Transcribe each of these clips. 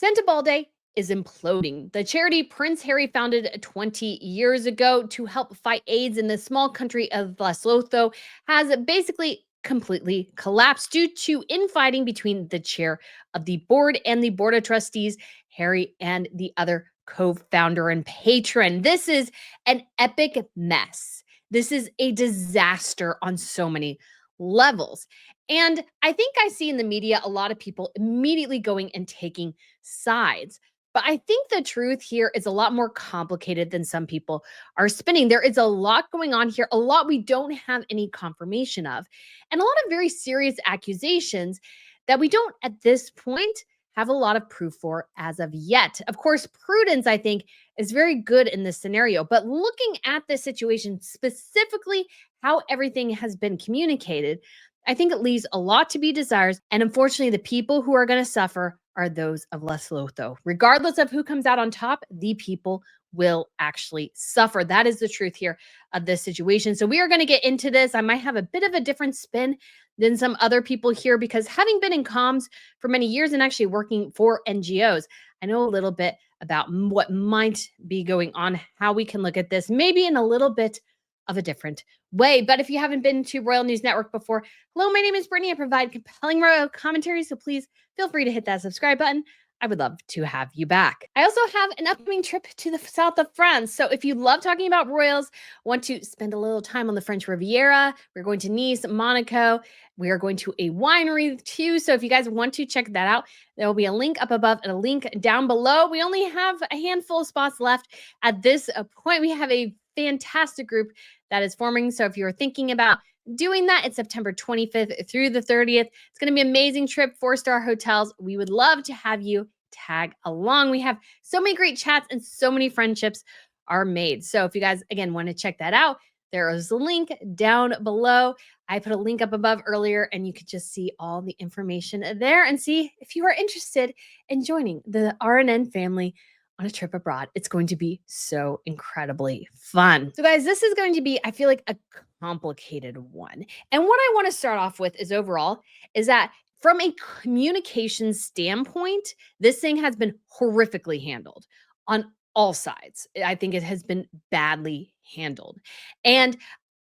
Sentebale is imploding. The charity Prince Harry founded 20 years ago to help fight AIDS in the small country of Lesotho has basically completely collapsed due to infighting between the chair of the board and the board of trustees, Harry and the other co-founder and patron. This is an epic mess. This is a disaster on so many levels. And I think I see in the media a lot of people immediately going and taking sides. But I think the truth here is a lot more complicated than some people are spinning. There is a lot going on here, a lot we don't have any confirmation of, and a lot of very serious accusations that we don't at this point have a lot of proof for as of yet. Of course, prudence, I think, is very good in this scenario. But looking at this situation, specifically how everything has been communicated, I think it leaves a lot to be desired. And unfortunately, the people who are going to suffer are those of Lesotho. Regardless of who comes out on top, the people will actually suffer. That is the truth here of this situation. So we are going to get into this. I might have a bit of a different spin than some other people here because having been in comms for many years and actually working for NGOs, I know a little bit about what might be going on, how we can look at this, maybe in a little bit of a different way. But if you haven't been to Royal News Network before, hello, my name is Brittany. I provide compelling royal commentary, so please feel free to hit that subscribe button. I would love to have you back. I also have an upcoming trip to the south of France. So if you love talking about royals, want to spend a little time on the French Riviera, we're going to Nice, Monaco. We are going to a winery too. So if you guys want to check that out, there will be a link up above and a link down below. We only have a handful of spots left at this point. We have a fantastic group that is forming. So if you're thinking about doing that, it's September 25th through the 30th. It's going to be an amazing trip, 4-star hotels. We would love to have you tag along. We have so many great chats and so many friendships are made. So if you guys, again, want to check that out, there is a link down below. I put a link up above earlier and you could just see all the information there and see if you are interested in joining the RNN family on a trip abroad. It's going to be so incredibly fun. So guys, this is going to be, I feel like, a complicated one. And what I want to start off with is overall is that from a communication standpoint, this thing has been horrifically handled on all sides. I think it has been badly handled. And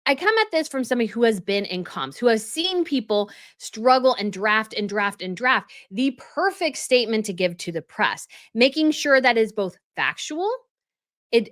I come at this from somebody who has been in comms, who has seen people struggle and draft and draft and draft the perfect statement to give to the press, making sure that is both factual, it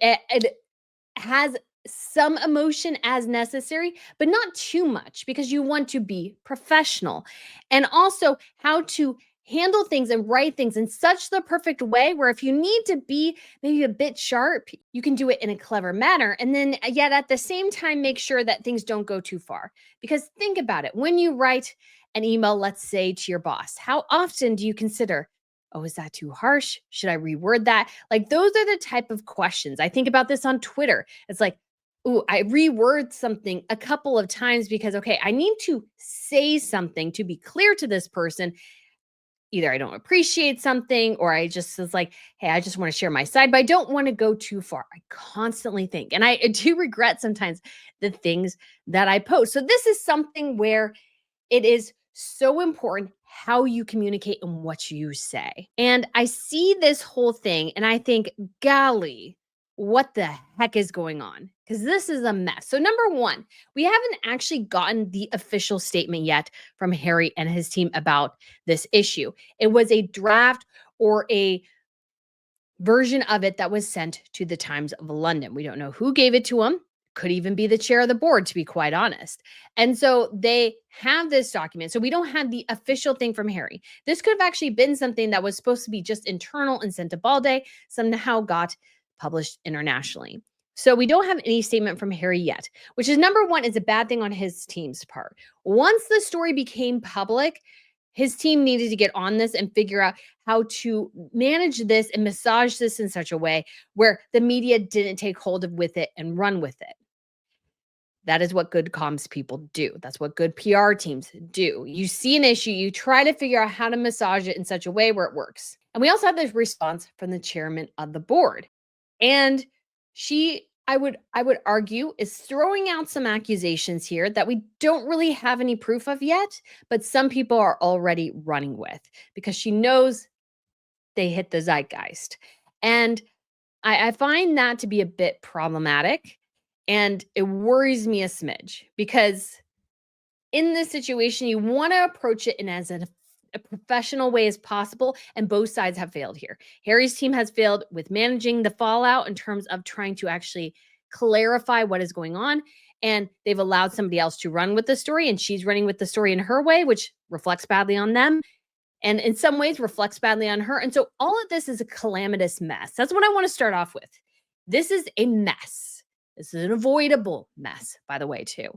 has some emotion as necessary, but not too much because you want to be professional. And also how to handle things and write things in such the perfect way where if you need to be maybe a bit sharp, you can do it in a clever manner. And then yet at the same time, make sure that things don't go too far. Because think about it. When you write an email, let's say to your boss, how often do you consider, oh, is that too harsh? Should I reword that? Like those are the type of questions. I think about this on Twitter. It's like, ooh, I reword something a couple of times because, okay, I need to say something to be clear to this person. Either I don't appreciate something or I just was like, hey, I just want to share my side, but I don't want to go too far. I constantly think, and I do regret sometimes the things that I post. So this is something where it is so important how you communicate and what you say. And I see this whole thing and I think, golly, what the heck is going on? Because this is a mess. So number one, we haven't actually gotten the official statement yet from Harry and his team about this issue. It was a draft or a version of it that was sent to the Times of London. We don't know who gave it to him. Could even be the chair of the board, to be quite honest. And so they have this document. So we don't have the official thing from Harry. This could have actually been something that was supposed to be just internal in Sentebale, somehow got published internationally. So we don't have any statement from Harry yet, which is number one, is a bad thing on his team's part. Once the story became public, his team needed to get on this and figure out how to manage this and massage this in such a way where the media didn't take hold of with it and run with it. That is what good comms people do. That's what good PR teams do. You see an issue, you try to figure out how to massage it in such a way where it works. And we also have this response from the chairman of the board. And she, I would argue, is throwing out some accusations here that we don't really have any proof of yet, but some people are already running with because she knows they hit the zeitgeist. And I find that to be a bit problematic, and it worries me a smidge because in this situation, you want to approach it in as a professional way as possible, and both sides have failed here. Harry's team has failed with managing the fallout in terms of trying to actually clarify what is going on, and they've allowed somebody else to run with the story, and she's running with the story in her way, which reflects badly on them and in some ways reflects badly on her. And so all of this is a calamitous mess. That's what I want to start off with. This is a mess. This is an avoidable mess, by the way, too.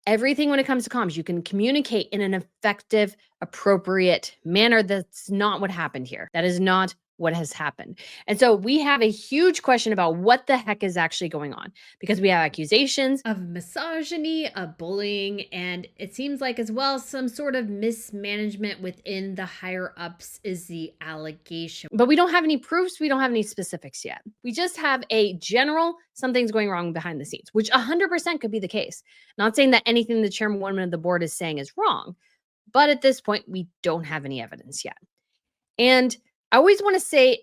Everything when it comes to comms, you can communicate in an effective, appropriate manner. That's not what happened here. That is not what has happened. And so we have a huge question about what the heck is actually going on because we have accusations of misogyny, of bullying, and it seems like as well some sort of mismanagement within the higher ups is the allegation. But we don't have any proofs. We don't have any specifics yet. We just have a general something's going wrong behind the scenes, which 100% could be the case. Not saying that anything the chairwoman of the board is saying is wrong, but at this point, we don't have any evidence yet. And I always want to say,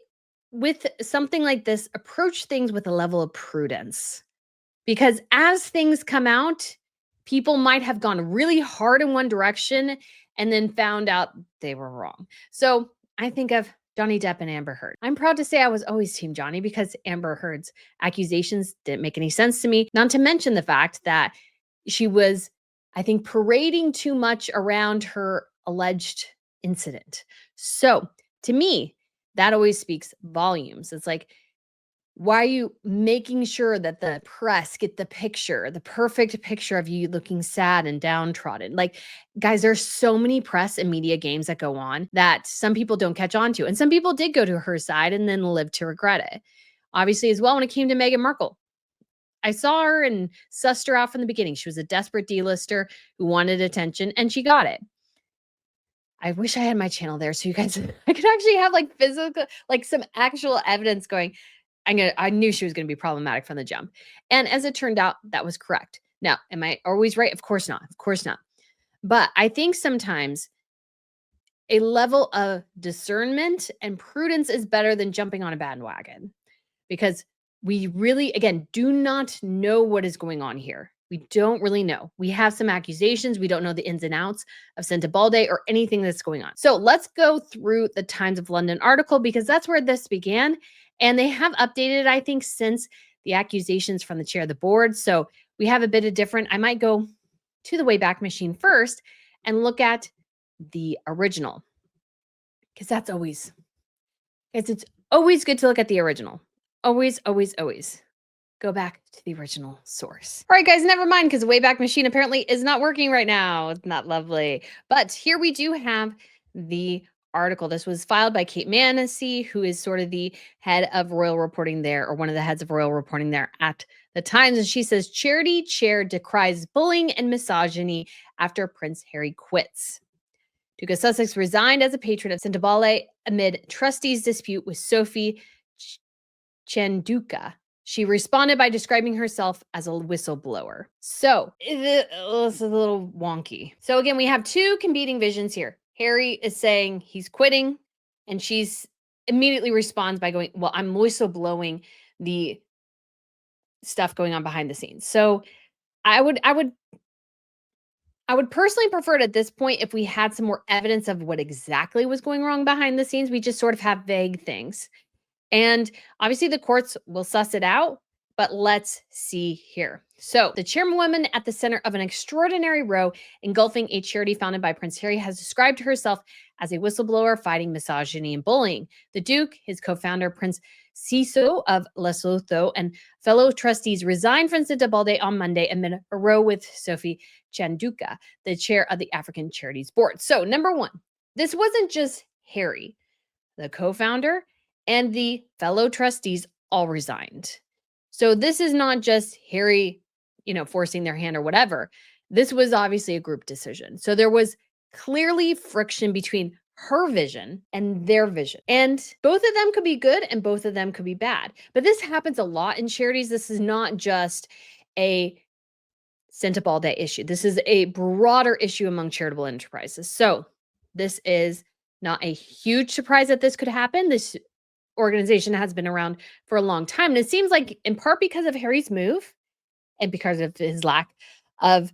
with something like this, approach things with a level of prudence. Because as things come out, people might have gone really hard in one direction and then found out they were wrong. So I think of Johnny Depp and Amber Heard. I'm proud to say I was always Team Johnny because Amber Heard's accusations didn't make any sense to me. Not to mention the fact that she was, I think, parading too much around her alleged incident. So to me, that always speaks volumes. It's like, why are you making sure that the press get the picture, the perfect picture of you looking sad and downtrodden? Like, guys, there's so many press and media games that go on that some people don't catch on to. And some people did go to her side and then live to regret it. Obviously, as well, when it came to Meghan Markle, I saw her and sussed her out from the beginning. She was a desperate D-lister who wanted attention, and she got it. I wish I had my channel there so you guys I could actually have like physical, like some actual evidence going. I knew she was going to be problematic from the jump. And as it turned out, that was correct. Now, am I always right? Of course not. Of course not. But I think sometimes a level of discernment and prudence is better than jumping on a bandwagon because we really, again, do not know what is going on here. We don't really know. We have some accusations. We don't know the ins and outs of Sentebale or anything that's going on. So let's go through the Times of London article because that's where this began. And they have updated, I think, since the accusations from the chair of the board. So we have a bit of different. I might go to the Wayback Machine first and look at the original because that's always, it's always good to look at the original. Always, always, always. Go back to the original source. All right, guys, never mind because the Wayback Machine apparently is not working right now. It's not lovely. But here we do have the article. This was filed by Kate Manessy, who is sort of the head of royal reporting there, or one of the heads of royal reporting there at the Times. And she says, Charity Chair decries bullying and misogyny after Prince Harry quits. Duke of Sussex resigned as a patron of Sentebale amid trustees' dispute with Sophie Chanduka. She responded by describing herself as a whistleblower. So it's a little wonky. So again, we have two competing visions here. Harry is saying he's quitting, and she's immediately responds by going, well, I'm whistleblowing the stuff going on behind the scenes. So I would personally prefer it at this point if we had some more evidence of what exactly was going wrong behind the scenes. We just sort of have vague things. And obviously the courts will suss it out, but let's see here. So the chairwoman at the center of an extraordinary row engulfing a charity founded by Prince Harry has described herself as a whistleblower fighting misogyny and bullying. The Duke, his co-founder Prince Siso of Lesotho, and fellow trustees resigned from Sentebale on Monday amid a row with Sophie Chanduka, the chair of the African Charities Board. So number one, this wasn't just Harry. The co-founder and the fellow trustees all resigned. So this is not just Harry, forcing their hand or whatever. This was obviously a group decision. So there was clearly friction between her vision and their vision. And both of them could be good and both of them could be bad. But this happens a lot in charities. This is not just a Sentebale issue. This is a broader issue among charitable enterprises. So this is Not a huge surprise that this could happen. This organization has been around for a long time. And it seems like, in part because of Harry's move and because of his lack of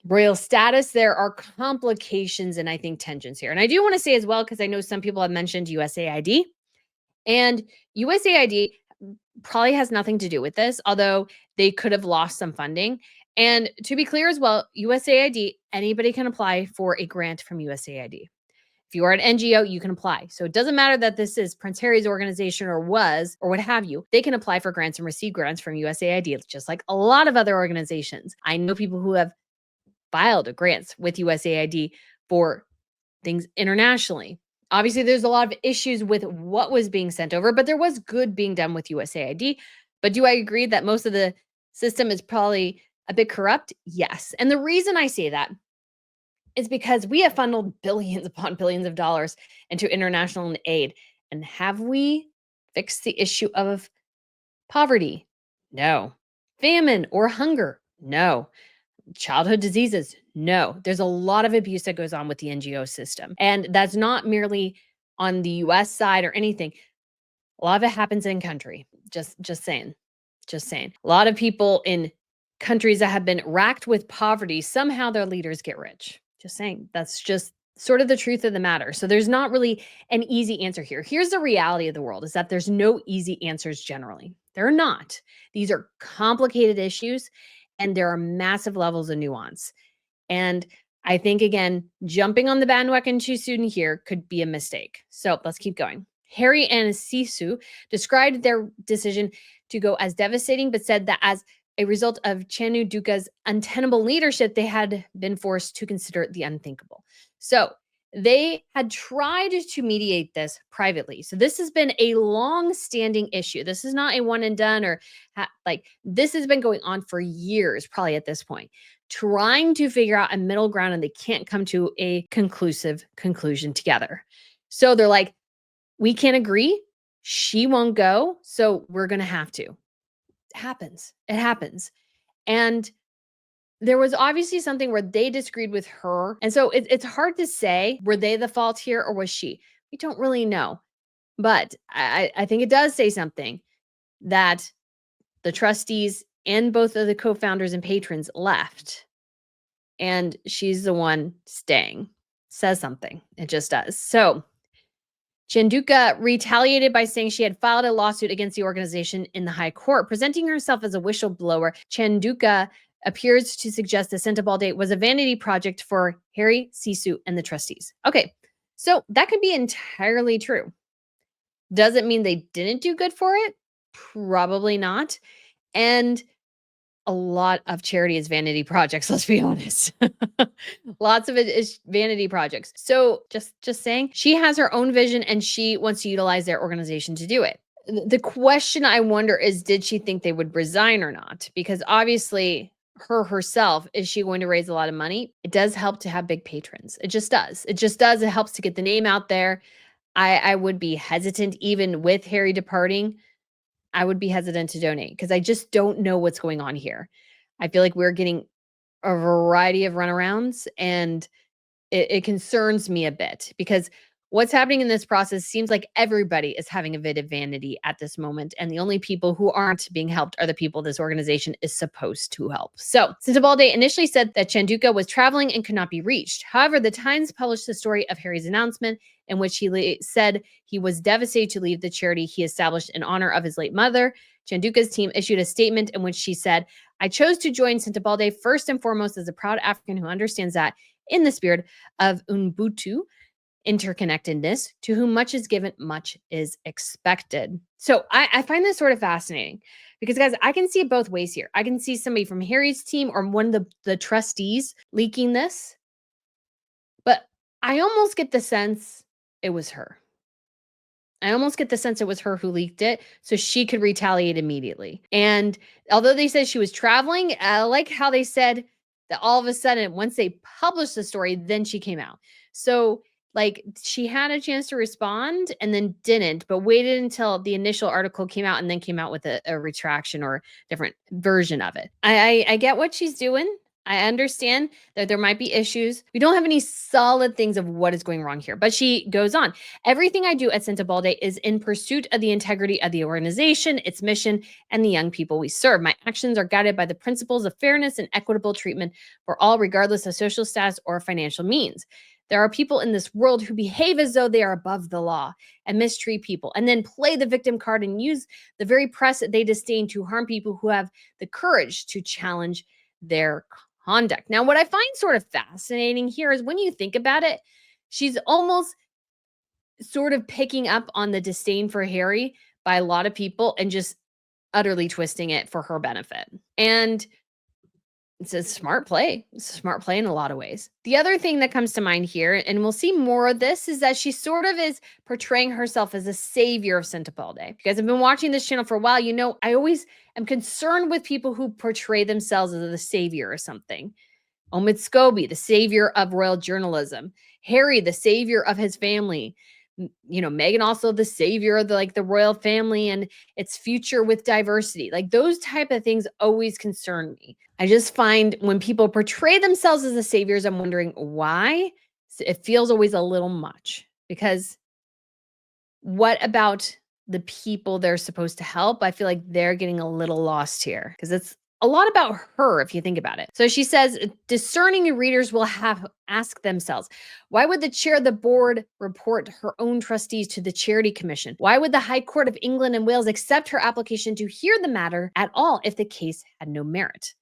royal status, there are complications and I think tensions here. And I do want to say as well, because I know some people have mentioned USAID, and USAID probably has nothing to do with this, although they could have lost some funding. And to be clear as well, USAID, anybody can apply for a grant from USAID. If you are an NGO, you can apply. So it doesn't matter that this is Prince Harry's organization or was or what have you. They can apply for grants and receive grants from USAID, just like a lot of other organizations. I know people who have filed grants with USAID for things internationally. Obviously, there's a lot of issues with what was being sent over, but there was good being done with USAID. But do I agree that most of the system is probably a bit corrupt? Yes. And the reason I say that is because we have funneled billions upon billions of dollars into international aid. And have we fixed the issue of poverty? No. Famine or hunger? No. Childhood diseases? No. There's a lot of abuse that goes on with the NGO system. And that's not merely on the US side or anything. A lot of it happens in country. Just saying. Just saying. A lot of people in countries that have been racked with poverty, somehow their leaders get rich. Just saying. That's just sort of the truth of the matter. So there's not really an easy answer here. Here's the reality of the world, is that there's no easy answers generally. There are not. These are complicated issues and there are massive levels of nuance. And I think, again, jumping on the bandwagon too soon here could be a mistake. So let's keep going. Harry and Sisu described their decision to go as devastating, but said that as a result of Chanduka's untenable leadership, they had been forced to consider the unthinkable. So they had tried to mediate this privately. So this has been a long-standing issue. This is not a one and done, or like this has been going on for years, probably at this point, trying to figure out a middle ground, and they can't come to a conclusive conclusion together. So they're like, we can't agree. She won't go. So we're going to have to. It happens. It happens. And there was obviously something where they disagreed with her. And so it's hard to say, were they the fault here or was she? We don't really know. But I think it does say something that the trustees and both of the co-founders and patrons left. And she's the one staying. Says something. It just does. So Chanduka retaliated by saying she had filed a lawsuit against the organization in the high court, presenting herself as a whistleblower. Chanduka appears to suggest the Sentebale was a vanity project for Harry, Sisu, and the trustees. Okay, so that could be entirely true. Does it mean they didn't do good for it? Probably not. And a lot of charity is vanity projects, let's be honest. Lots of it is vanity projects. So just saying, she has her own vision and she wants to utilize their organization to do it. The question I wonder is, did she think they would resign or not? Because obviously herself, is she going to raise a lot of money? It does help to have big patrons. It just does. It just does. It helps to get the name out there. I would be hesitant, even with Harry departing, I would be hesitant to donate because I just don't know what's going on here. I feel like we're getting a variety of runarounds, and it concerns me a bit because what's happening in this process seems like everybody is having a bit of vanity at this moment. And the only people who aren't being helped are the people this organization is supposed to help. So Sentebale initially said that Chanduka was traveling and could not be reached. However, the Times published the story of Harry's announcement in which he said he was devastated to leave the charity he established in honor of his late mother. Chanduka's team issued a statement in which she said, I chose to join Sentebale first and foremost as a proud African who understands that in the spirit of Ubuntu, interconnectedness, to whom much is given, much is expected. So I find this sort of fascinating because, guys, I can see it both ways here. I can see somebody from Harry's team or one of the trustees leaking this, but I almost get the sense it was her. I almost get the sense it was her who leaked it so she could retaliate immediately. And although they said she was traveling, I like how they said that all of a sudden, once they published the story, then she came out. So like she had a chance to respond and then didn't, but waited until the initial article came out and then came out with a retraction or different version of it. I get what she's doing. I understand that there might be issues. We don't have any solid things of what is going wrong here. But she goes on. Everything I do at Sentebale is in pursuit of the integrity of the organization, its mission, and the young people we serve. My actions are guided by the principles of fairness and equitable treatment for all, regardless of social status or financial means. There are people in this world who behave as though they are above the law and mistreat people, and then play the victim card and use the very press that they disdain to harm people who have the courage to challenge their conduct. Now, what I find sort of fascinating here is when you think about it, she's almost sort of picking up on the disdain for Harry by a lot of people and just utterly twisting it for her benefit. And it's a smart play. It's a smart play in a lot of ways. The other thing that comes to mind here, and we'll see more of this, is that she sort of is portraying herself as a savior of Sentebale. If you guys have been watching this channel for a while, you know I always am concerned with people who portray themselves as the savior or something. Omid Scobie, the savior of royal journalism. Harry, the savior of his family. You know, Meghan also the savior of the royal family and its future with diversity. Like those type of things always concern me. I just find when people portray themselves as the saviors, I'm wondering why. It feels always a little much because what about the people they're supposed to help? I feel like they're getting a little lost here because it's a lot about her if you think about it. So she says discerning readers will have ask themselves, why would the chair of the board report her own trustees to the Charity Commission? Why would the High Court of England and Wales accept her application to hear the matter at all if the case had no merit?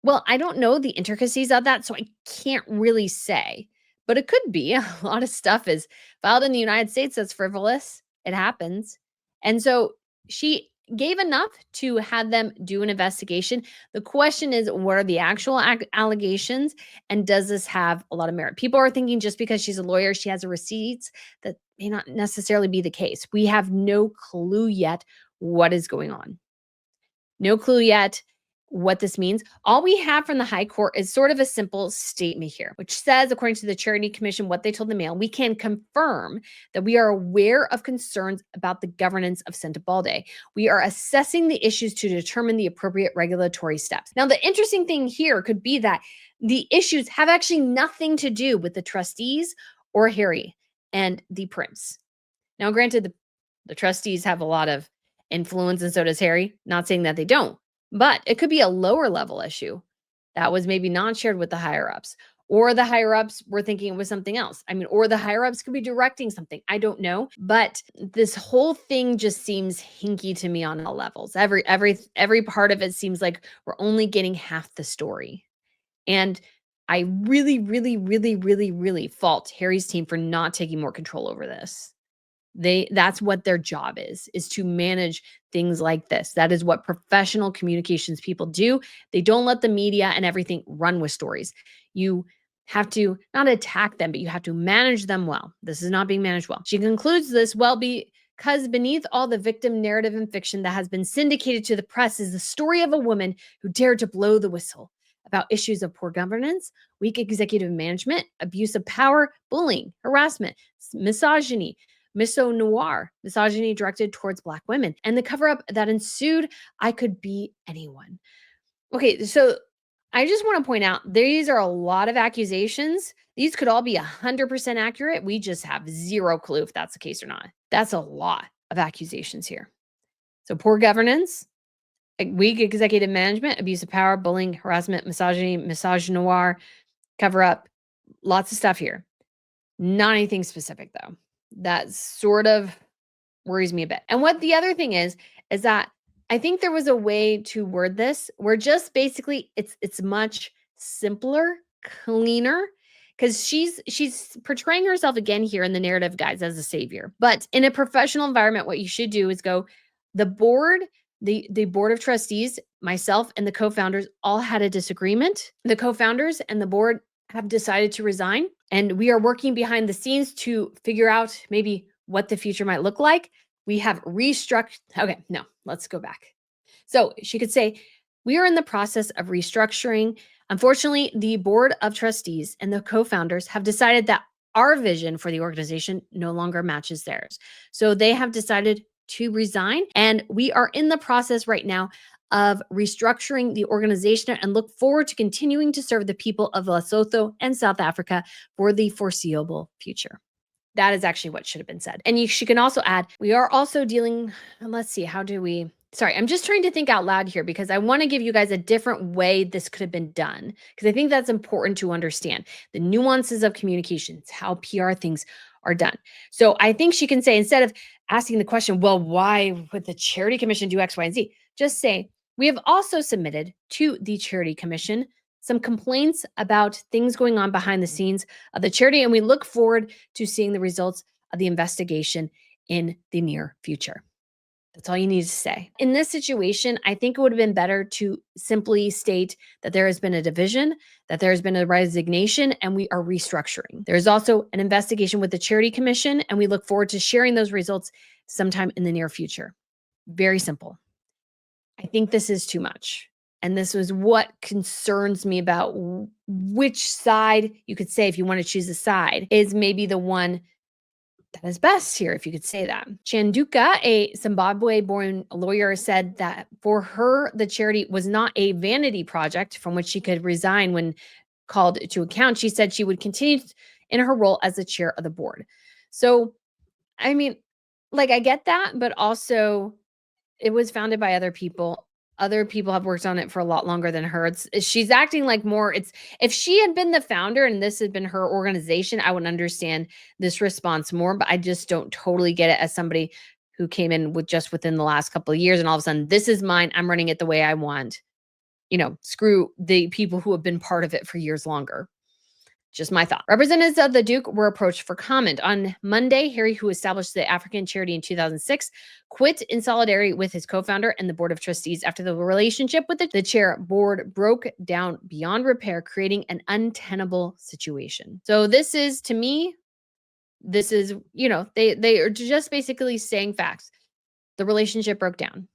Well, I don't know the intricacies of that, so I can't really say, but it could be. A lot of stuff is filed in the United States that's frivolous. It happens. And so she gave enough to have them do an investigation. The question is, what are the actual allegations? And does this have a lot of merit? People are thinking just because she's a lawyer, she has receipts. That may not necessarily be the case. We have no clue yet what is going on. No clue yet what this means. All we have from the High Court is sort of a simple statement here, which says, according to the Charity Commission, what they told the Mail, we can confirm that we are aware of concerns about the governance of Sentebale. We are assessing the issues to determine the appropriate regulatory steps. Now, the interesting thing here could be that the issues have actually nothing to do with the trustees or Harry and the prince. Now, granted, the trustees have a lot of influence and so does Harry. Not saying that they don't. But it could be a lower level issue that was maybe not shared with the higher ups, or the higher ups were thinking it was something else. I mean, or the higher ups could be directing something. I don't know. But this whole thing just seems hinky to me on all levels. Every part of it seems like we're only getting half the story. And I really, really, really, really, really fault Harry's team for not taking more control over this. That's what their job is to manage things like this. That is what professional communications people do. They don't let the media and everything run with stories. You have to not attack them, but you have to manage them well. This is not being managed well. She concludes this, well, because beneath all the victim narrative and fiction that has been syndicated to the press is the story of a woman who dared to blow the whistle about issues of poor governance, weak executive management, abuse of power, bullying, harassment, misogyny, misogyny directed towards Black women, and the cover up that ensued. I could be anyone. Okay, so I just want to point out these are a lot of accusations. These could all be 100% accurate. We just have zero clue if that's the case or not. That's a lot of accusations here. So poor governance, weak executive management, abuse of power, bullying, harassment, misogyny, misogynoir, cover up, lots of stuff here. Not anything specific though. That sort of worries me a bit. And what the other thing is that I think there was a way to word this where just basically it's much simpler, cleaner, because she's portraying herself again here in the narrative, guys, as a savior. But in a professional environment, what you should do is go, the board, the board of trustees, myself and the co-founders all had a disagreement. The co-founders and the board have decided to resign, and we are working behind the scenes to figure out maybe what the future might look like. We have restructured. Okay, no, let's go back. So she could say, we are in the process of restructuring. Unfortunately, the board of trustees and the co-founders have decided that our vision for the organization no longer matches theirs. So they have decided to resign, and we are in the process right now of restructuring the organization and look forward to continuing to serve the people of Lesotho and South Africa for the foreseeable future. That is actually what should have been said. And she can also add, we are also dealing, let's see, how do we, sorry, I'm just trying to think out loud here because I want to give you guys a different way this could have been done because I think that's important to understand the nuances of communications, how PR things are done. So I think she can say, instead of asking the question, well, why would the Charity Commission do X, Y, and Z? Just say, we have also submitted to the Charity Commission some complaints about things going on behind the scenes of the charity, and we look forward to seeing the results of the investigation in the near future. That's all you need to say. In this situation, I think it would have been better to simply state that there has been a division, that there has been a resignation, and we are restructuring. There is also an investigation with the Charity Commission, and we look forward to sharing those results sometime in the near future. Very simple. I think this is too much. And this was what concerns me about which side you could say, if you want to choose a side, is maybe the one that is best here, if you could say that. Chanduka, a Zimbabwe-born lawyer, said that for her, the charity was not a vanity project from which she could resign when called to account. She said she would continue in her role as the chair of the board. So, I mean, like, I get that, but also it was founded by other people. Other people have worked on it for a lot longer than her. She's acting like more, it's, if she had been the founder and this had been her organization, I would understand this response more, but I just don't totally get it as somebody who came in with just within the last couple of years and all of a sudden, this is mine, I'm running it the way I want. Screw the people who have been part of it for years longer. Just my thought. Representatives of the Duke were approached for comment. On Monday, Harry, who established the African charity in 2006, quit in solidarity with his co-founder and the board of trustees after the relationship with the chair board broke down beyond repair, creating an untenable situation. So this is, to me, this is, they are just basically saying facts. The relationship broke down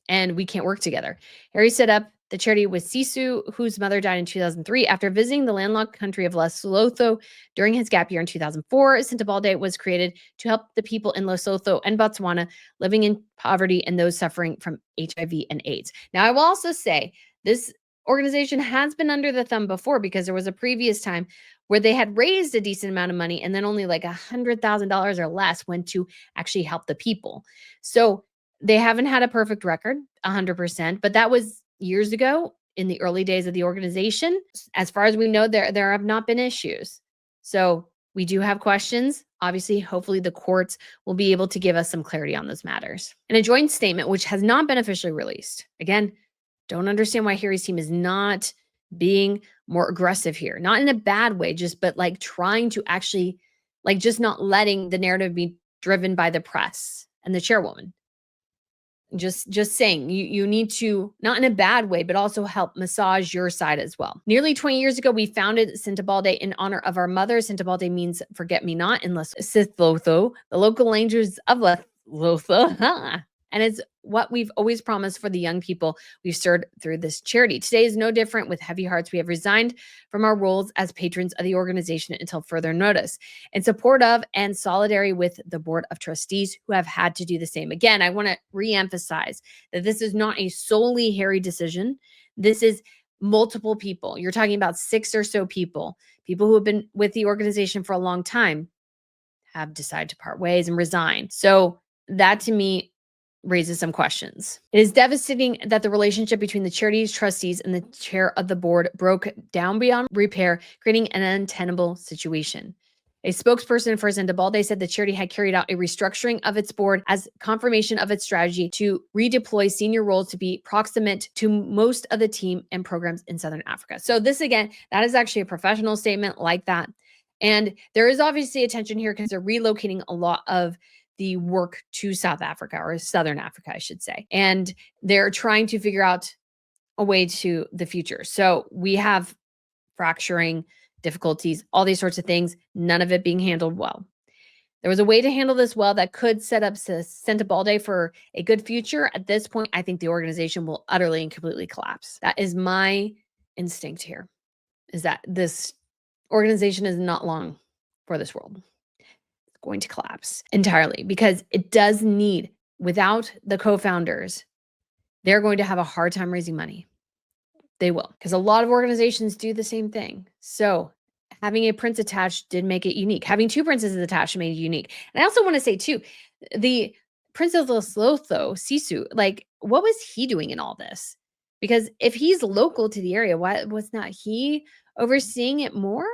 and we can't work together. Harry set up the charity with Sisu, whose mother died in 2003. After visiting the landlocked country of Lesotho during his gap year in 2004, Sentebale was created to help the people in Lesotho and Botswana living in poverty and those suffering from HIV and AIDS. Now, I will also say this organization has been under the thumb before because there was a previous time where they had raised a decent amount of money and then only like $100,000 or less went to actually help the people. So they haven't had a perfect record, 100%, but that was years ago in the early days of the organization. As far as we know, there have not been issues. So we do have questions. Obviously, hopefully the courts will be able to give us some clarity on those matters. In a joint statement, which has not been officially released, again, don't understand why Harry's team is not being more aggressive here. Not in a bad way, but like trying to actually, like, just not letting the narrative be driven by the press and the chairwoman. Just saying, you need to, not in a bad way, but also help massage your side as well. Nearly 20 years ago, we founded Sentebale in honor of our mother. Sentebale means forget me not in Lesotho, the local language of Lesotho. And it's what we've always promised for the young people we've served through this charity. Today is no different. With heavy hearts, we have resigned from our roles as patrons of the organization until further notice, in support of and solidarity with the board of trustees who have had to do the same. Again, I want to reemphasize that this is not a solely Harry decision. This is multiple people. You're talking about 6 or so people who have been with the organization for a long time have decided to part ways and resign. So that, to me, raises some questions. It is devastating that the relationship between the charity's trustees and the chair of the board broke down beyond repair, creating an untenable situation. A spokesperson for Sentebale said the charity had carried out a restructuring of its board as confirmation of its strategy to redeploy senior roles to be proximate to most of the team and programs in Southern Africa. So this, again, that is actually a professional statement like that. And there is obviously a tension here because they're relocating a lot of the work to South Africa, or Southern Africa, I should say. And they're trying to figure out a way to the future. So we have fracturing, difficulties, all these sorts of things, none of it being handled well. There was a way to handle this well that could set up Sentebale for a good future. At this point, I think the organization will utterly and completely collapse. That is my instinct here, is that this organization is not long for this world. Going to collapse entirely because it does need, without the co-founders, they're going to have a hard time raising money. They will, because a lot of organizations do the same thing. So having a prince attached did make it unique. Having two princes attached made it unique. And I also want to say too, the Prince of Lesotho, Sisu, like what was he doing in all this? Because if he's local to the area, why was not he overseeing it more?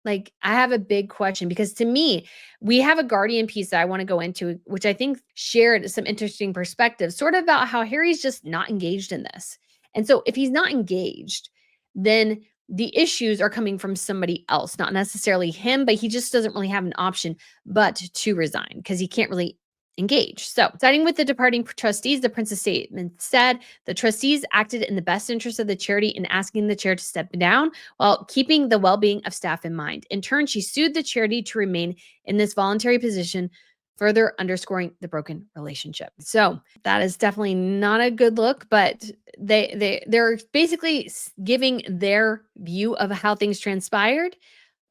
Like I have a big question because to me, we have a guardian piece that I want to go into, which I think shared some interesting perspectives, sort of about how Harry's just not engaged in this. And so if he's not engaged, then the issues are coming from somebody else, not necessarily him, but he just doesn't really have an option but to resign because he can't really engage. So, siding with the departing trustees, the prince's statement said the trustees acted in the best interest of the charity in asking the chair to step down while keeping the well-being of staff in mind. In turn, she sued the charity to remain in this voluntary position, further underscoring the broken relationship. So that is definitely not a good look, but they're basically giving their view of how things transpired.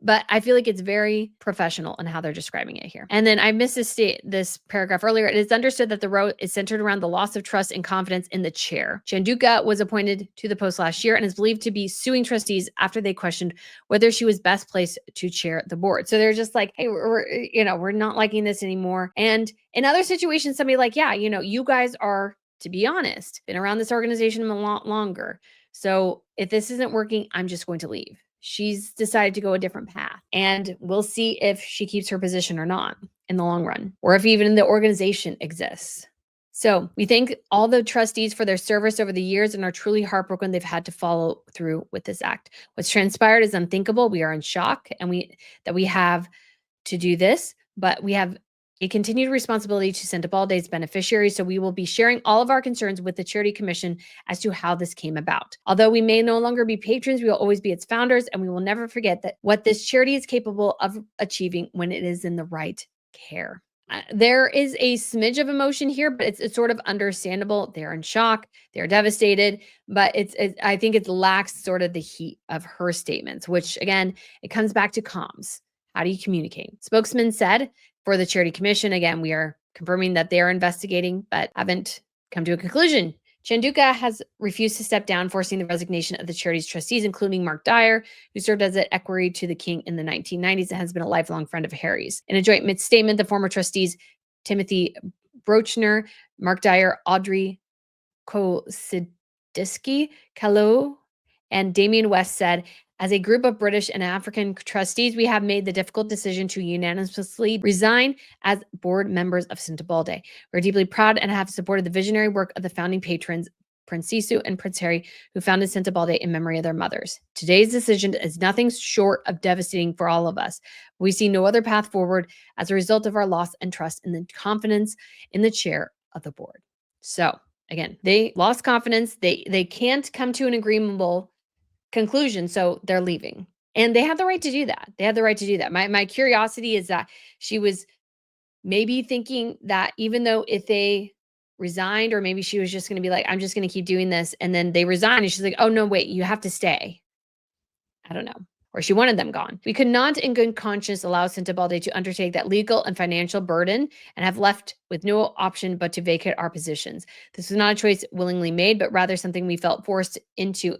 But I feel like it's very professional in how they're describing it here. And then I missed this paragraph earlier. It is understood that the row is centered around the loss of trust and confidence in the chair. Chanduka was appointed to the post last year and is believed to be suing trustees after they questioned whether she was best placed to chair the board. So they're just like, hey, we're not liking this anymore. And in other situations, somebody like, yeah, you guys are, to be honest, been around this organization a lot longer. So if this isn't working, I'm just going to leave. She's decided to go a different path, and we'll see if she keeps her position or not in the long run, or if even the organization exists. So we thank all the trustees for their service over the years and are truly heartbroken they've had to follow through with this act. What's transpired is unthinkable. We are in shock and we have to do this, but we have a continued responsibility to Sentebale's beneficiaries, so we will be sharing all of our concerns with the Charity Commission as to how this came about. Although we may no longer be patrons, we will always be its founders, and we will never forget that what this charity is capable of achieving when it is in the right care. There is a smidge of emotion here, but it's sort of understandable. They're in shock, they're devastated, but I think it lacks sort of the heat of her statements, which again, it comes back to comms. How do you communicate? Spokesman said for the Charity Commission, again, we are confirming that they are investigating, but haven't come to a conclusion. Chanduka has refused to step down, forcing the resignation of the charity's trustees, including Mark Dyer, who served as an equerry to the king in the 1990s and has been a lifelong friend of Harry's. In a joint statement, the former trustees, Timothy Brochner, Mark Dyer, Audrey Kosidisky, Kalou, and Damien West said, as a group of British and African trustees, we have made the difficult decision to unanimously resign as board members of Sentebale. We're deeply proud and have supported the visionary work of the founding patrons, Prince Sisu and Prince Harry, who founded Sentebale in memory of their mothers. Today's decision is nothing short of devastating for all of us. We see no other path forward as a result of our loss and trust in the confidence in the chair of the board. So again, they lost confidence. They can't come to an agreeable conclusion, so they're leaving. And they have the right to do that. They have the right to do that. My curiosity is that she was maybe thinking that even though if they resigned, or maybe she was just going to be like, I'm just going to keep doing this. And then they resign and she's like, oh no, wait, you have to stay. I don't know. Or she wanted them gone. We could not in good conscience allow Sentebale to undertake that legal and financial burden and have left with no option but to vacate our positions. This was not a choice willingly made, but rather something we felt forced into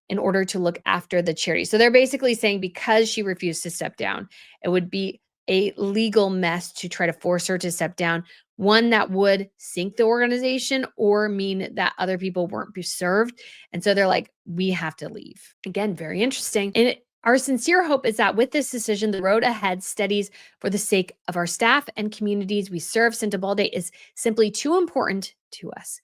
in order to look after the charity. So they're basically saying because she refused to step down, it would be a legal mess to try to force her to step down, one that would sink the organization or mean that other people weren't served. And so they're like, we have to leave. Again, very interesting. And our sincere hope is that with this decision, the road ahead steadies for the sake of our staff and communities we serve. Sentebale is simply too important to us.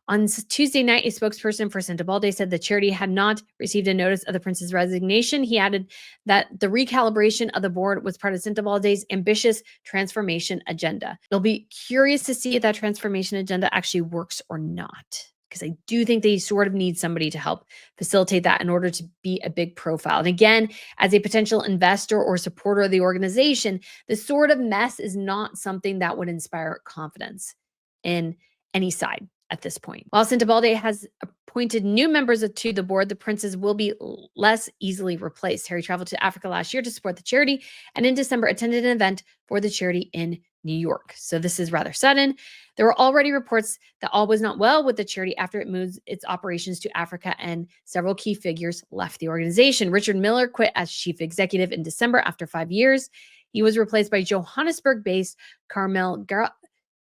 On Tuesday night, a spokesperson for Sentebale said the charity had not received a notice of the prince's resignation. He added that the recalibration of the board was part of Sentebale's ambitious transformation agenda. They'll be curious to see if that transformation agenda actually works or not, because I do think they sort of need somebody to help facilitate that in order to be a big profile. And again, as a potential investor or supporter of the organization, this sort of mess is not something that would inspire confidence in any side at this point. While Sentebale has appointed new members to the board, the princes will be less easily replaced. Harry traveled to Africa last year to support the charity and in December attended an event for the charity in New York. So this is rather sudden. There were already reports that all was not well with the charity after it moved its operations to Africa, and several key figures left the organization. Richard Miller quit as chief executive in December after 5 years. He was replaced by Johannesburg-based Carmel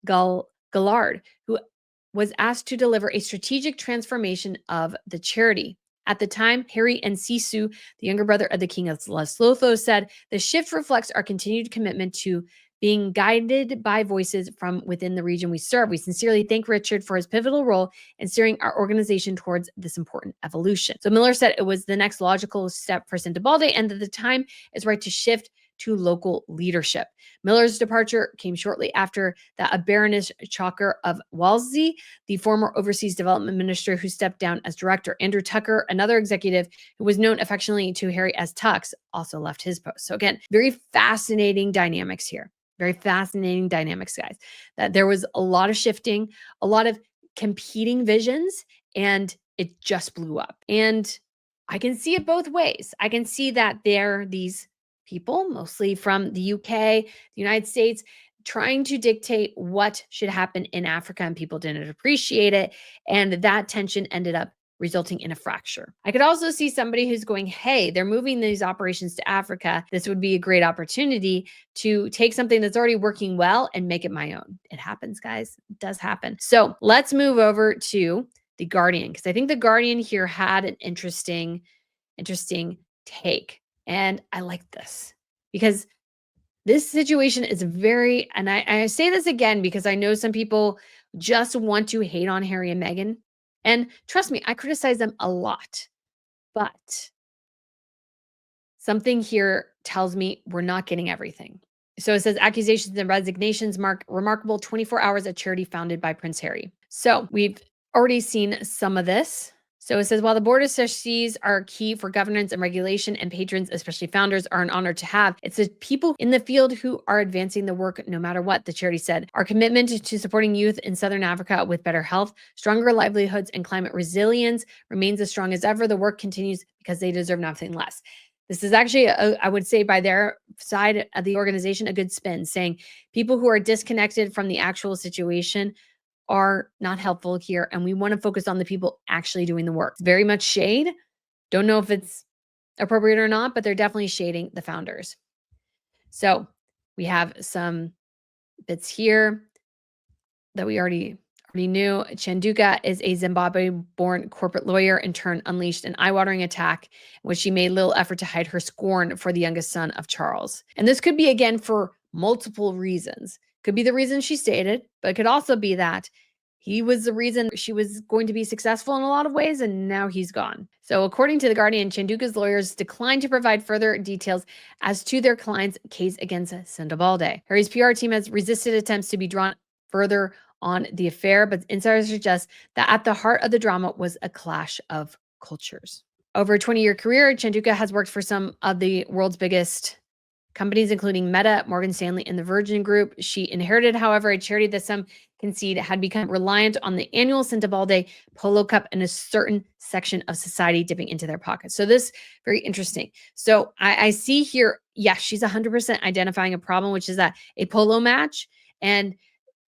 Gallard, who was asked to deliver a strategic transformation of the charity. At the time, Harry Nsisu, the younger brother of the king of Lesotho, said, "The shift reflects our continued commitment to being guided by voices from within the region we serve. We sincerely thank Richard for his pivotal role in steering our organization towards this important evolution." So Miller said it was the next logical step for Sentebale and that the time is right to shift to local leadership. Miller's departure came shortly after that of Baroness Chalker of Walsey, the former overseas development minister who stepped down as director. Andrew Tucker, another executive who was known affectionately to Harry as Tux, also left his post. So again, very fascinating dynamics here. Very fascinating dynamics, guys. That there was a lot of shifting, a lot of competing visions, and it just blew up. And I can see it both ways. I can see that there are these people, mostly from the UK, the United States, trying to dictate what should happen in Africa, and people didn't appreciate it. And that tension ended up resulting in a fracture. I could also see somebody who's going, hey, they're moving these operations to Africa. This would be a great opportunity to take something that's already working well and make it my own. It happens, guys. It does happen. So let's move over to The Guardian, because I think The Guardian here had an interesting take. And I like this because this situation is very, and I say this again because I know some people just want to hate on Harry and Meghan. And trust me, I criticize them a lot. But something here tells me we're not getting everything. So it says accusations and resignations mark remarkable 24 hours at charity founded by Prince Harry. So we've already seen some of this. So it says, while the board of trustees are key for governance and regulation, and patrons, especially founders, are an honor to have, it's the people in the field who are advancing the work no matter what, the charity said. Our commitment to supporting youth in Southern Africa with better health, stronger livelihoods, and climate resilience remains as strong as ever. The work continues because they deserve nothing less. This is actually, I would say, by their side of the organization, a good spin, saying people who are disconnected from the actual situation are not helpful here, and we want to focus on the people actually doing the work. It's very much shade. Don't know if it's appropriate or not, but they're definitely shading the founders. So we have some bits here that we already knew. Chanduka is a Zimbabwe-born corporate lawyer and turn unleashed an eye-watering attack in which she made little effort to hide her scorn for the youngest son of Charles. And this could be, again, for multiple reasons. Could be the reason she stated, but it could also be that he was the reason she was going to be successful in a lot of ways, and now he's gone. So according to The Guardian, Chanduka's lawyers declined to provide further details as to their client's case against Sentebale. Harry's PR team has resisted attempts to be drawn further on the affair, but insiders suggest that at the heart of the drama was a clash of cultures. Over a 20-year career, Chanduka has worked for some of the world's biggest companies, including Meta, Morgan Stanley, and the Virgin Group. She inherited, however, a charity that some concede had become reliant on the annual Sentebale Polo Cup and a certain section of society dipping into their pockets. So this, very interesting. So I see here, yes, she's 100% identifying a problem, which is that a polo match and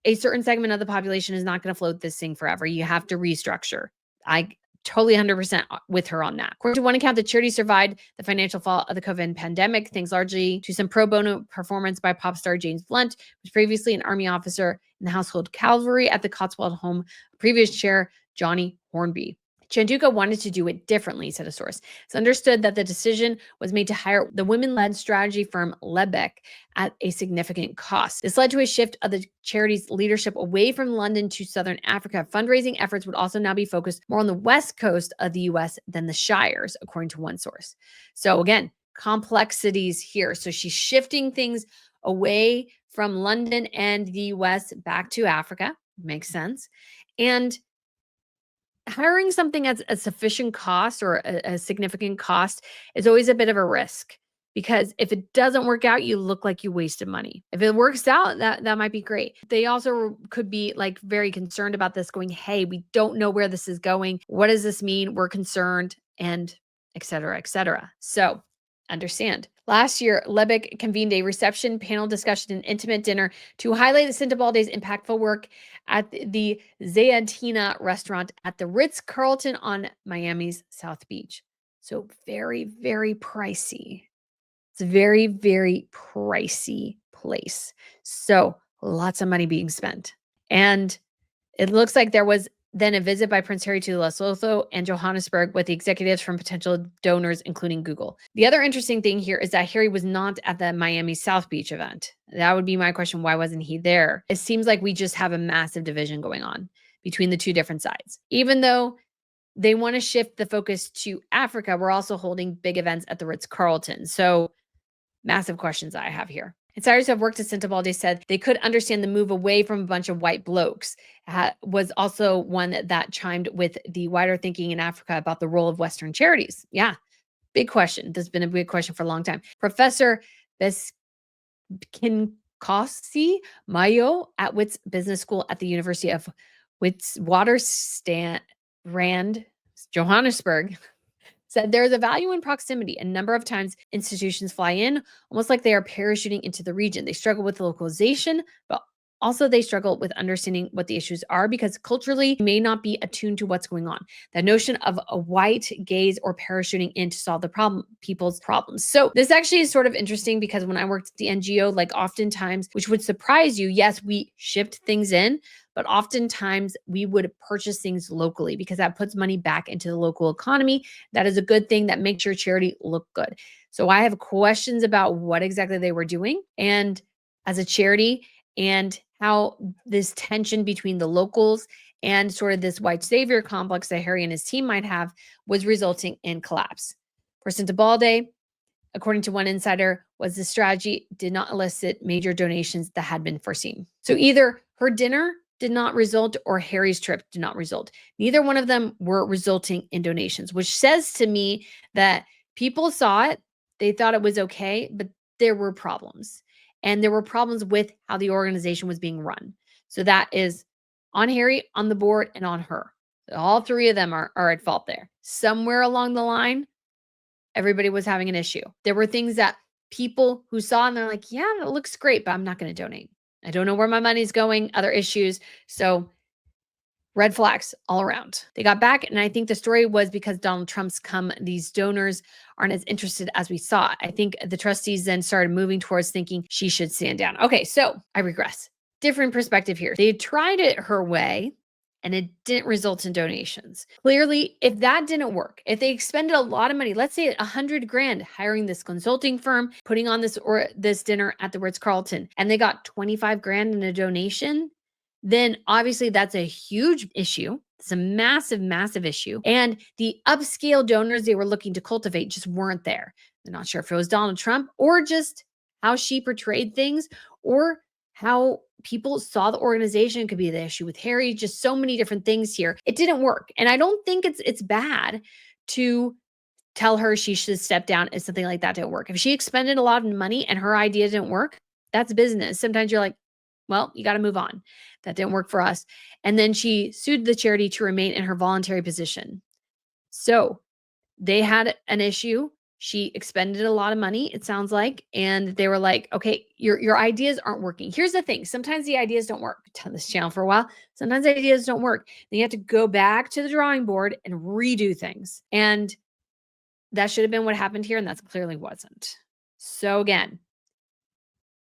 a certain segment of the population is not going to float this thing forever. You have to restructure. I totally 100% with her on that. According to one account, the charity survived the financial fall of the COVID pandemic, thanks largely to some pro bono performance by pop star James Blunt, who was previously an Army officer in the household cavalry at the Cotswold home of previous chair Johnny Hornby. Chanduka wanted to do it differently, said a source. It's understood that the decision was made to hire the women-led strategy firm Lebec at a significant cost. This led to a shift of the charity's leadership away from London to Southern Africa. Fundraising efforts would also now be focused more on the west coast of the US than the Shires, according to one source. So again, complexities here. So she's shifting things away from London and the US back to Africa. Makes sense. And hiring something at a sufficient cost or a significant cost is always a bit of a risk, because if it doesn't work out, you look like you wasted money. If it works out, that might be great. They also could be like very concerned about this, going, hey, we don't know where this is going. What does this mean? We're concerned, and et cetera, et cetera. So understand. Last year, Lebec convened a reception, panel discussion, and intimate dinner to highlight the Sentebalde's impactful work at the Zayatina restaurant at the Ritz-Carlton on Miami's South Beach. So very, very pricey. It's a very, very pricey place. So lots of money being spent. And it looks like there was then a visit by Prince Harry to Lesotho and Johannesburg with the executives from potential donors, including Google. The other interesting thing here is that Harry was not at the Miami South Beach event. That would be my question. Why wasn't he there? It seems like we just have a massive division going on between the two different sides. Even though they want to shift the focus to Africa, we're also holding big events at the Ritz-Carlton. So massive questions I have here. Insiders who have worked at Sentebale said they could understand the move away from a bunch of white blokes. Was also one that chimed with the wider thinking in Africa about the role of Western charities. Yeah, big question. This has been a big question for a long time. Professor Beskinkossi Mayo at Wits Business School at the University of Witwatersrand, Johannesburg, said there is a value in proximity. A number of times institutions fly in almost like they are parachuting into the region. They struggle with localization, but also they struggle with understanding what the issues are because culturally may not be attuned to what's going on. The notion of a white gaze or parachuting in to solve the problem, people's problems. So this actually is sort of interesting because when I worked at the NGO, like oftentimes, which would surprise you, yes, we shipped things in, but oftentimes we would purchase things locally because that puts money back into the local economy. That is a good thing that makes your charity look good. So I have questions about what exactly they were doing and as a charity and how this tension between the locals and sort of this white savior complex that Harry and his team might have was resulting in collapse. For Sentebale, according to one insider, was the strategy did not elicit major donations that had been foreseen. So either her dinner did not result or Harry's trip did not result. Neither one of them were resulting in donations, which says to me that people saw it, they thought it was okay, but there were problems. And there were problems with how the organization was being run. So that is on Harry, on the board, and on her. All three of them are at fault there. Somewhere along the line, everybody was having an issue. There were things that people who saw and they're like, yeah, it looks great, but I'm not going to donate. I don't know where my money's going, other issues. So red flags all around. They got back, and I think the story was because Donald Trump's come, these donors aren't as interested as we saw. I think the trustees then started moving towards thinking she should stand down. Okay, so I regress. Different perspective here. They tried it her way, and it didn't result in donations. Clearly, if that didn't work, if they expended a lot of money, let's say 100 grand hiring this consulting firm, putting on this dinner at the Ritz-Carlton, and they got 25 grand in a donation, then obviously that's a huge issue. It's a massive, massive issue. And the upscale donors they were looking to cultivate just weren't there. They're not sure if it was Donald Trump or just how she portrayed things or how people saw the organization could be the issue with Harry, just so many different things here. It didn't work. And I don't think it's bad to tell her she should step down if something like that didn't work. If she expended a lot of money and her idea didn't work, that's business. Sometimes you're like, well, you got to move on. That didn't work for us. And then she sued the charity to remain in her voluntary position. So they had an issue. She expended a lot of money, it sounds like, and they were like, okay, your ideas aren't working. Here's the thing. Sometimes the ideas don't work. I've done this channel for a while. Sometimes ideas don't work. Then you have to go back to the drawing board and redo things. And that should have been what happened here, and that clearly wasn't. So again,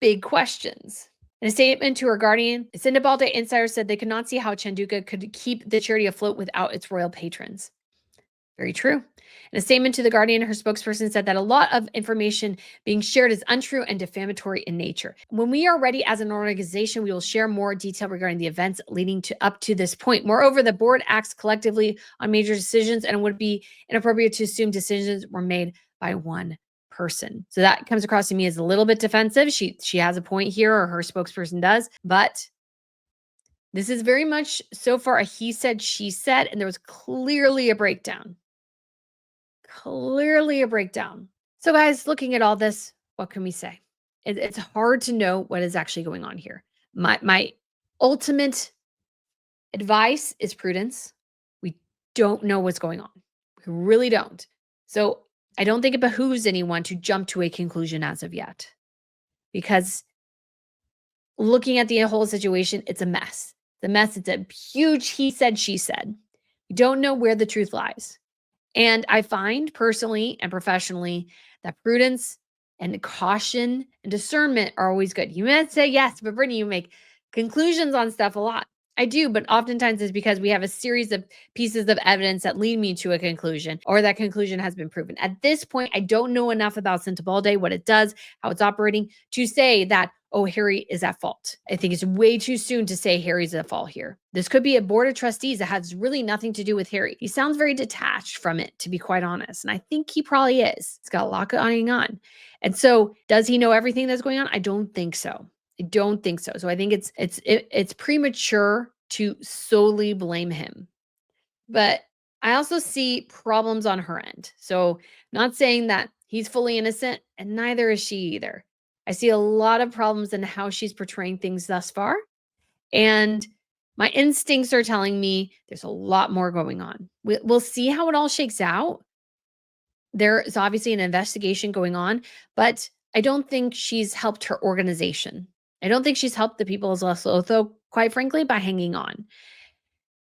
big questions. In a statement to her guardian, Sentebale insiders said they could not see how Chanduka could keep the charity afloat without its royal patrons. Very true. In a statement to The Guardian, her spokesperson said that a lot of information being shared is untrue and defamatory in nature. When we are ready as an organization, we will share more detail regarding the events leading up to this point. Moreover, the board acts collectively on major decisions, and it would be inappropriate to assume decisions were made by one person. So that comes across to me as a little bit defensive. She has a point here, or her spokesperson does, but this is very much so far a he said, she said, and there was clearly a breakdown. Clearly a breakdown. So guys, looking at all this, what can we say? It's hard to know what is actually going on here. My ultimate advice is prudence. We don't know what's going on. We really don't. So I don't think it behooves anyone to jump to a conclusion as of yet, because looking at the whole situation, it's a mess. The mess, it's a huge he said, she said. We don't know where the truth lies. And I find personally and professionally that prudence and caution and discernment are always good. You might say yes, but Brittany, you make conclusions on stuff a lot. I do, but oftentimes it's because we have a series of pieces of evidence that lead me to a conclusion, or that conclusion has been proven. At this point, I don't know enough about Sentebale, what it does, how it's operating, to say that, oh, Harry is at fault. I think it's way too soon to say Harry's at fault here. This could be a board of trustees that has really nothing to do with Harry. He sounds very detached from it, to be quite honest. And I think he probably is. He's got a lot going on. And so does he know everything that's going on? I don't think so. I don't think so. So I think it's premature to solely blame him. But I also see problems on her end. So not saying that he's fully innocent, and neither is she either. I see a lot of problems in how she's portraying things thus far. And my instincts are telling me there's a lot more going on. We'll see how it all shakes out. There is obviously an investigation going on, but I don't think she's helped her organization. I don't think she's helped the people of Lesotho, quite frankly, by hanging on.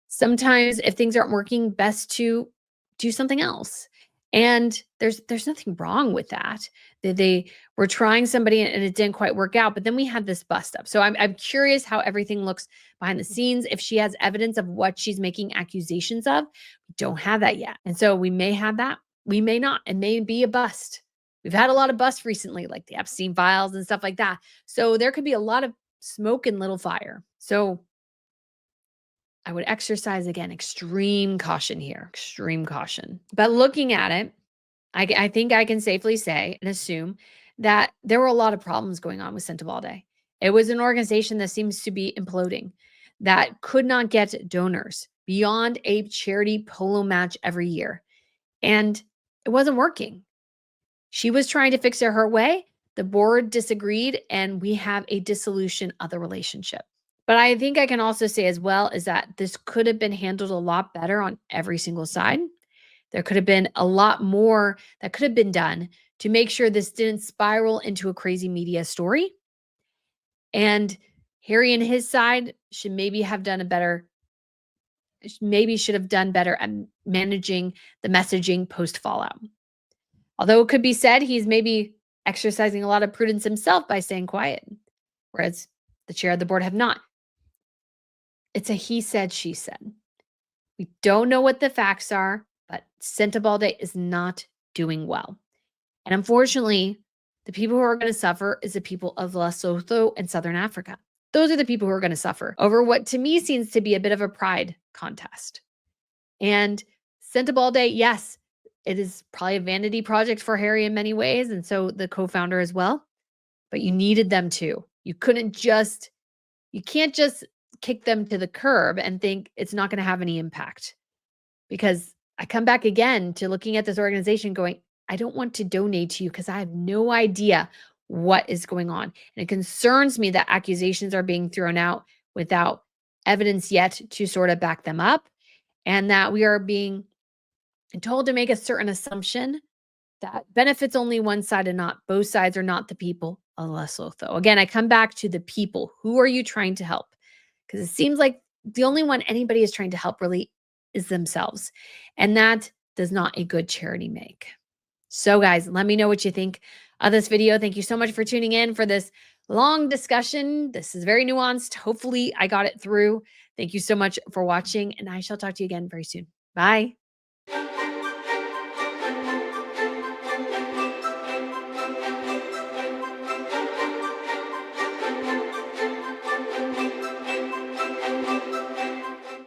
Sometimes if things aren't working, best to do something else. And there's nothing wrong with that. They were trying somebody and it didn't quite work out, but then we had this bust up. So I'm curious how everything looks behind the scenes. If she has evidence of what she's making accusations of, we don't have that yet. And so we may have that, we may not. It may be a bust. We've had a lot of busts recently, like the Epstein files and stuff like that. So there could be a lot of smoke and little fire. So I would exercise, again, extreme caution here, extreme caution. But looking at it, I think I can safely say and assume that there were a lot of problems going on with Sentebale. It was an organization that seems to be imploding, that could not get donors beyond a charity polo match every year. And it wasn't working. She was trying to fix it her way. The board disagreed, and we have a dissolution of the relationship. But I think I can also say as well is that this could have been handled a lot better on every single side. There could have been a lot more that could have been done to make sure this didn't spiral into a crazy media story. And Harry and his side should maybe have done a better, maybe should have done better at managing the messaging post fallout. Although it could be said he's maybe exercising a lot of prudence himself by staying quiet, whereas the chair of the board have not. It's a he said, she said. We don't know what the facts are, but Sentebale is not doing well. And unfortunately, the people who are going to suffer is the people of Lesotho and Southern Africa. Those are the people who are going to suffer over what to me seems to be a bit of a pride contest. And Sentebale, yes, it is probably a vanity project for Harry in many ways, and so the co-founder as well. But you needed them too. You can't just kick them to the curb and think it's not going to have any impact. Because I come back again to looking at this organization going, I don't want to donate to you because I have no idea what is going on. And it concerns me that accusations are being thrown out without evidence yet to sort of back them up, and that we are being told to make a certain assumption that benefits only one side and not both sides, are not the people of Lesotho. Again, I come back to the people. Who are you trying to help? Because it seems like the only one anybody is trying to help really is themselves. And that does not a good charity make. So guys, let me know what you think of this video. Thank you so much for tuning in for this long discussion. This is very nuanced. Hopefully I got it through. Thank you so much for watching, and I shall talk to you again very soon. Bye.